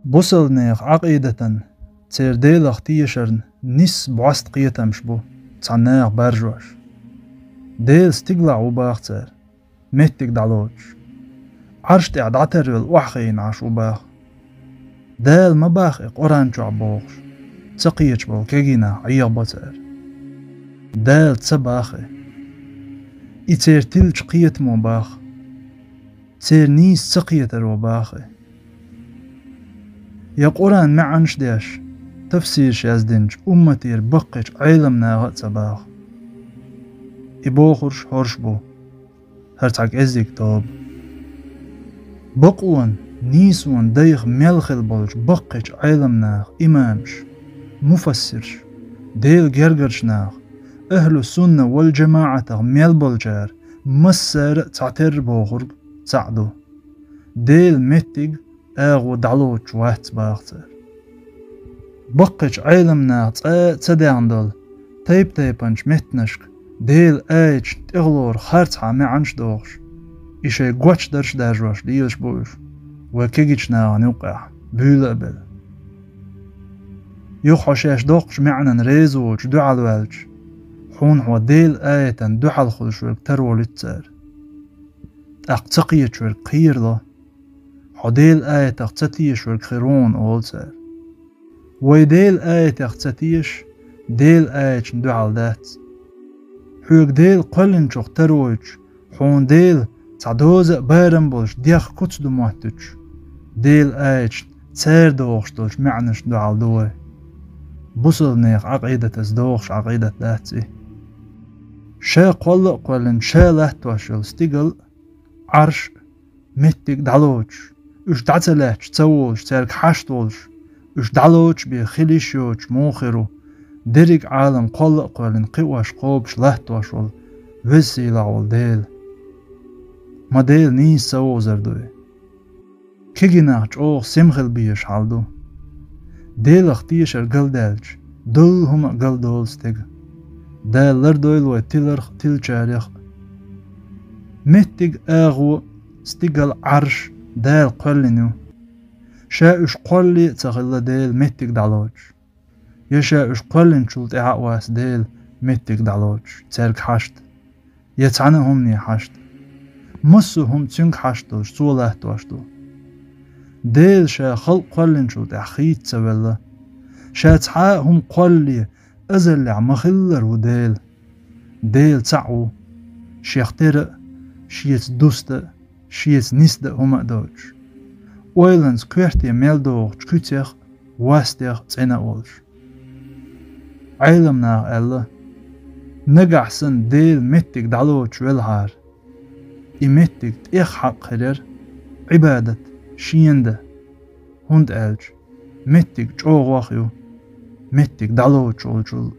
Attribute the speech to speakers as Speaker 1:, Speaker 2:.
Speaker 1: بوصلنيخ عقيدة تير ديلخ تيشرن نس بعست قيتمش بو تصنيخ برجوش ديل ستقلع وباخ تير متك دالوش عرشت عدعتر والوحخين عاش وباخ ديل مباخ قرانشو عبوخش تقيتش بو كيجينا عيغ بطير ديل تسباخي إتير تلج قيت مو باخ تير نيس تقيتر وباخي يا قرآن معنش ديش تفسير شازدنج أمتير بقش علمنا غت سباخ إبوخرش هرش بو هرتعك إزيك توب بقوان نيسوان ديخ ملخل بولش بقش علمنا إمامش مفسرش ديل جرجرشناخ أهل السنة والجماعة ميل بولجار مسر تعتر بوخرج تعدو ديل متج أغو دعلوش واحد باختر بقش علمنا تداندل تيبانش متنشك ديل ايج تغلور خارتها معنش دوغش إشي قوش درش داجوش ليش بوش وكيجيشنا نوقع بيلابل يوخشاش دوغش معنا ريزوش دعال والج حون هو ديل آيتن دعال خلشورك ترول التار أقتقيت شورك قيرلا حديل آيت أقتتيش شورك خيرون أولتار ويديل آيت أقتتيش ديل آيت دعال دات حوك ديل قلن شوك تروج حون ديل تعدوز بارم بولش ديخ كتش دموحتش ديل آيت تار دوغش دولش معنش دعال دوي بوصل نيخ عقيدة ازدوغش عقيدة داتي شا قلن شا لهتواشل ستيقل عرش متك دعلوش اش دعتلاش تسوولش تارك حاشتولش اش دعلوش بخليشوش موخرو دريك عالم قلن قواش قوبش لهتواشل وسيلعول ديل ما ديل نيس سوو زردوي كيجيناش اوغ سمخل بيش حالدو ديل اختيشر قلدالج دول هما قلدول ستيق ديل لردويل وتلرخ تلجاريخ متق اغو ستيقل عرش ديل قلنو شا اش قلي تغل ديل متق دعلوج يشا اش قلن شلت اعواس ديل متق دعلوج تارك حشت يتعنهم ني حشت مصهم تنك حشتوش سوله تواشتو ديل شا خلق قلن شلت اخيت سولا شا تعاهم قلي ازلع مخلر وديل ديل تعو شيخترق شيت دوست شيت نسد هما دوج ويلنز كويرتي ميل دوغ تكوتيخ واستيخ تينا اولش علمنا الله نقعسن ديل متك دعلوش والهار إمتك تيخ حق خير عبادة شينده هند ألج متك جوغ واخيو متك دعلوش والجل